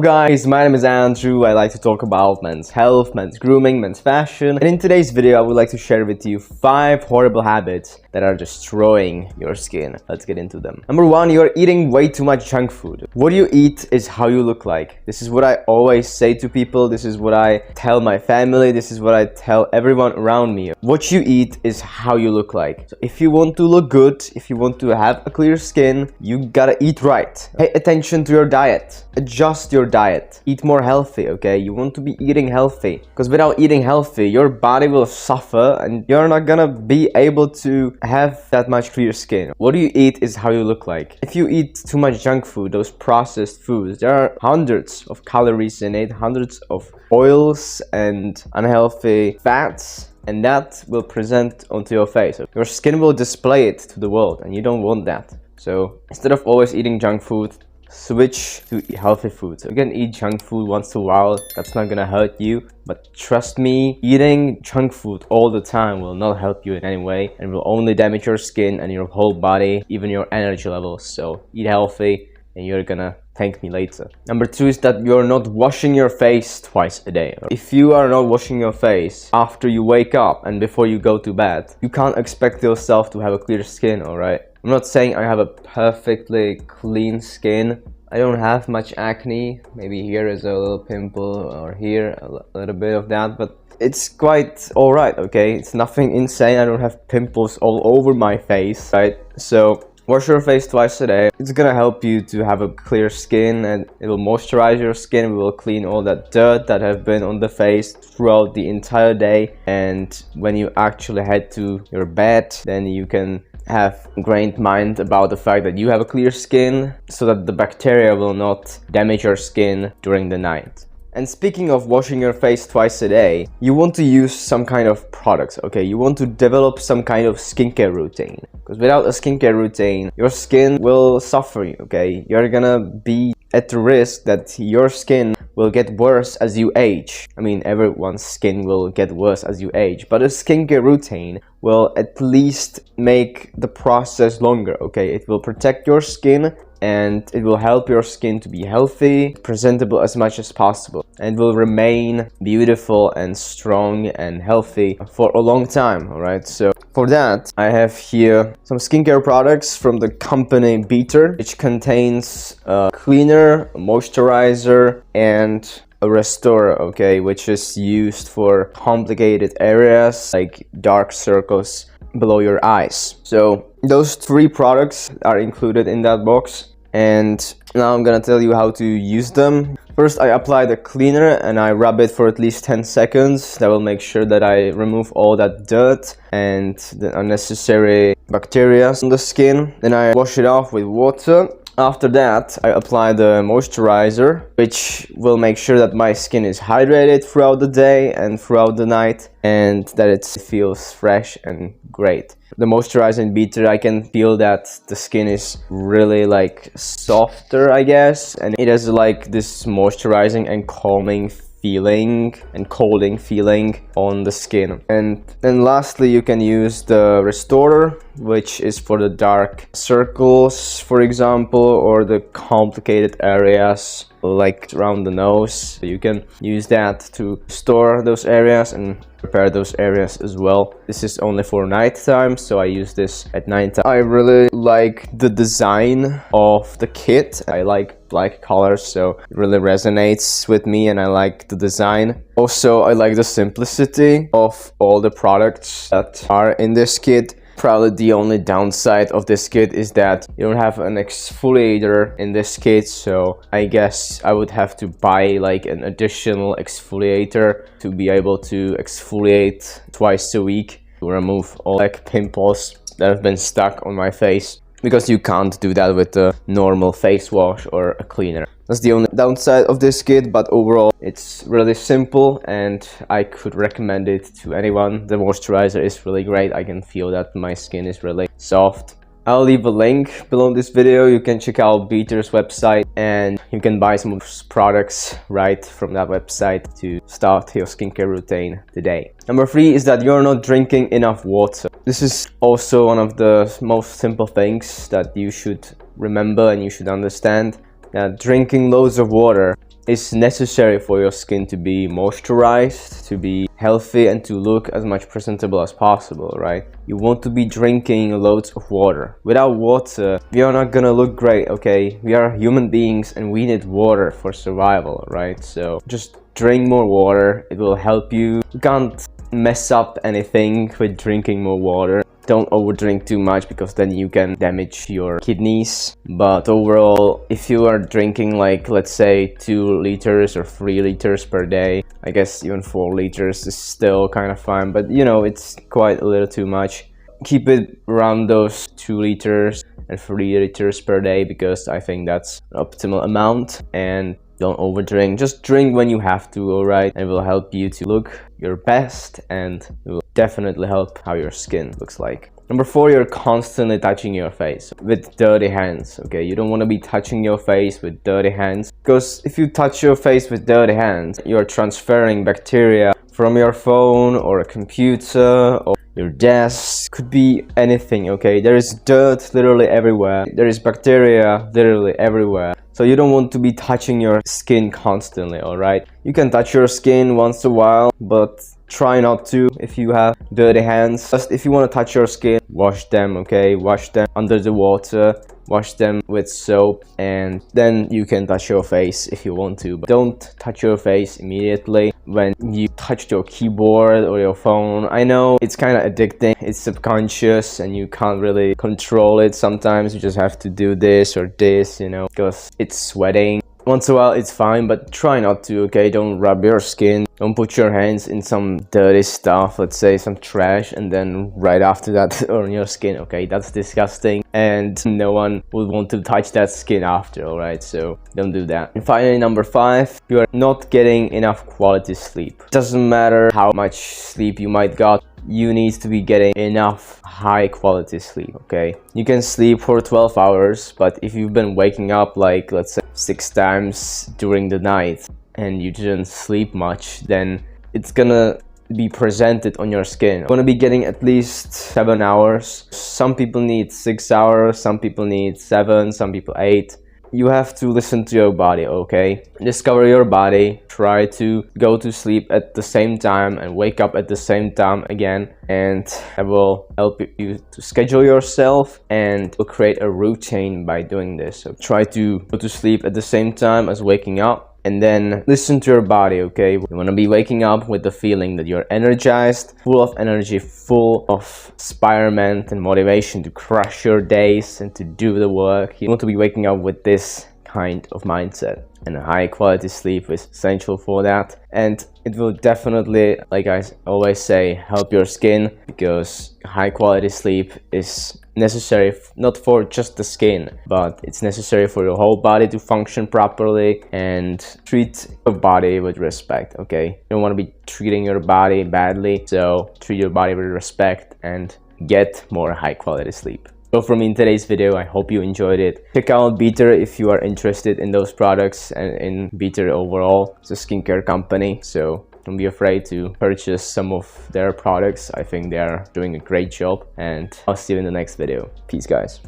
Guys, my name is Andrew. I like to talk about men's health, men's grooming, men's fashion, and in today's video I would like to share with you 5 horrible habits that are destroying your skin. Let's get into them. Number 1, you're eating way too much junk food. What you eat is how you look like. This is what I always say to people. This is what I tell my family. This is what I tell everyone around me. What you eat is how you look like. So if you want to look good, if you want to have a clear skin, you gotta eat right. Pay attention to your diet. Adjust your diet. Eat more healthy, okay? You want to be eating healthy, because without eating healthy, your body will suffer and you're not gonna be able to have that much clear skin. What you eat is how you look like. If you eat too much junk food, those processed foods, there are hundreds of calories in it, hundreds of oils and unhealthy fats, and that will present onto your face. Your skin will display it to the world, and you don't want that. So instead of always eating junk food, switch to healthy foods. You can eat junk food once in a while, that's not gonna hurt you, but trust me, eating junk food all the time will not help you in any way and will only damage your skin and your whole body, even your energy levels. So eat healthy and you're gonna thank me later. Number 2 is that you're not washing your face twice a day. If you are not washing your face after you wake up and before you go to bed, you can't expect yourself to have a clear skin, alright? I'm not saying I have a perfectly clean skin. I don't have much acne. Maybe here is a little pimple or here a little bit of that, but it's quite alright, okay? It's nothing insane. I don't have pimples all over my face, right? So wash your face twice a day. It's gonna help you to have a clear skin, and it will moisturize your skin. It will clean all that dirt that have been on the face throughout the entire day. And when you actually head to your bed, then you can have a great mind about the fact that you have a clear skin, so that the bacteria will not damage your skin during the night. And speaking of washing your face twice a day, you want to use some kind of products, okay? You want to develop some kind of skincare routine, because without a skincare routine, your skin will suffer, okay? You're gonna be at the risk that your skin will get worse as you age. I mean, everyone's skin will get worse as you age, but a skincare routine will at least make the process longer, okay? It will protect your skin and it will help your skin to be healthy, presentable as much as possible, and will remain beautiful and strong and healthy for a long time, alright? So for that, I have here some skincare products from the company Bettr, which contains a cleaner, a moisturizer, and a restorer, okay, which is used for complicated areas like dark circles below your eyes. So those 3 products are included in that box, and now I'm gonna tell you how to use them. First, I apply the cleaner and I rub it for at least 10 seconds. That will make sure that I remove all that dirt and the unnecessary bacteria on the skin. Then I wash it off with water. After that, I apply the moisturizer, which will make sure that my skin is hydrated throughout the day and throughout the night, and that it feels fresh and great. The moisturizer in Bettr, I can feel that the skin is really like softer, I guess, and it has like this moisturizing and calming feeling and colding feeling on the skin. And then lastly, you can use the restorer, which is for the dark circles, for example, or the complicated areas like around the nose. You can use that to restore those areas and repair those areas as well. This is only for nighttime, so I use this at nighttime. I really like the design of the kit. I like black colors, so it really resonates with me, and I like the design. Also, I like the simplicity of all the products that are in this kit. Probably the only downside of this kit is that you don't have an exfoliator in this kit, so I guess I would have to buy like an additional exfoliator to be able to exfoliate twice a week to remove all like pimples that have been stuck on my face, because you can't do that with a normal face wash or a cleaner. That's the only downside of this kit, but overall it's really simple and I could recommend it to anyone. The moisturizer is really great. I can feel that my skin is really soft. I'll leave a link below this video. You can check out Bettr's website and you can buy some of those products right from that website to start your skincare routine today. Number 3 is that you're not drinking enough water. This is also one of the most simple things that you should remember and you should understand. Drinking loads of water is necessary for your skin to be moisturized, to be healthy, and to look as much presentable as possible, right? You want to be drinking loads of water. Without water, we are not gonna look great, okay? We are human beings and we need water for survival, right? So just drink more water. It will help you. You can't mess up anything with drinking more water. Don't overdrink too much because then you can damage your kidneys. But overall, if you are drinking like, let's say 2 liters or 3 liters per day, I guess even 4 liters is still kind of fine, but you know, it's quite a little too much. Keep it around those 2 liters and 3 liters per day because I think that's an optimal amount. And don't overdrink. Just drink when you have to, alright? And it will help you to look your best, and it will definitely help how your skin looks like. Number 4, you're constantly touching your face with dirty hands, okay? You don't want to be touching your face with dirty hands, because if you touch your face with dirty hands, you're transferring bacteria from your phone or a computer or your desk. Could be anything, okay? There is dirt literally everywhere. There is bacteria literally everywhere. So you don't want to be touching your skin constantly, alright? You can touch your skin once in a while, but try not to if you have dirty hands. Just if you want to touch your skin, wash them, okay? Wash them under the water, wash them with soap, and then you can touch your face if you want to. But don't touch your face immediately when you touch your keyboard or your phone. I know it's kind of addicting, it's subconscious and you can't really control it. Sometimes you just have to do this or this, you know, because it's sweating. Once in a while it's fine, but try not to, okay? Don't rub your skin. Don't put your hands in some dirty stuff, let's say some trash, and then right after that on your skin, okay? That's disgusting and no one would want to touch that skin after, alright? So don't do that. And finally, number 5, you are not getting enough quality sleep. Doesn't matter how much sleep you might got, you need to be getting enough high quality sleep, okay? You can sleep for 12 hours, but if you've been waking up like, let's say 6 times during the night and you didn't sleep much, then it's gonna be presented on your skin. You're gonna be getting at least 7 hours. Some people need 6 hours, some people need 7, some people 8. You have to listen to your body, okay? Discover your body, try to go to sleep at the same time and wake up at the same time again, and that will help you to schedule yourself and will create a routine by doing this. So try to go to sleep at the same time as waking up, and then listen to your body, okay? You want to be waking up with the feeling that you're energized, full of energy, full of inspirement and motivation to crush your days and to do the work. You want to be waking up with this kind of mindset, and high quality sleep is essential for that. And it will definitely, like I always say, help your skin, because high quality sleep is necessary not for just the skin, but it's necessary for your whole body to function properly. And treat your body with respect, okay? You don't want to be treating your body badly, so treat your body with respect and get more high quality sleep. So from me in today's video, I hope you enjoyed it. Check out Bettr if you are interested in those products and in Bettr overall. It's a skincare company, so don't be afraid to purchase some of their products. I think they are doing a great job, and I'll see you in the next video. Peace, guys.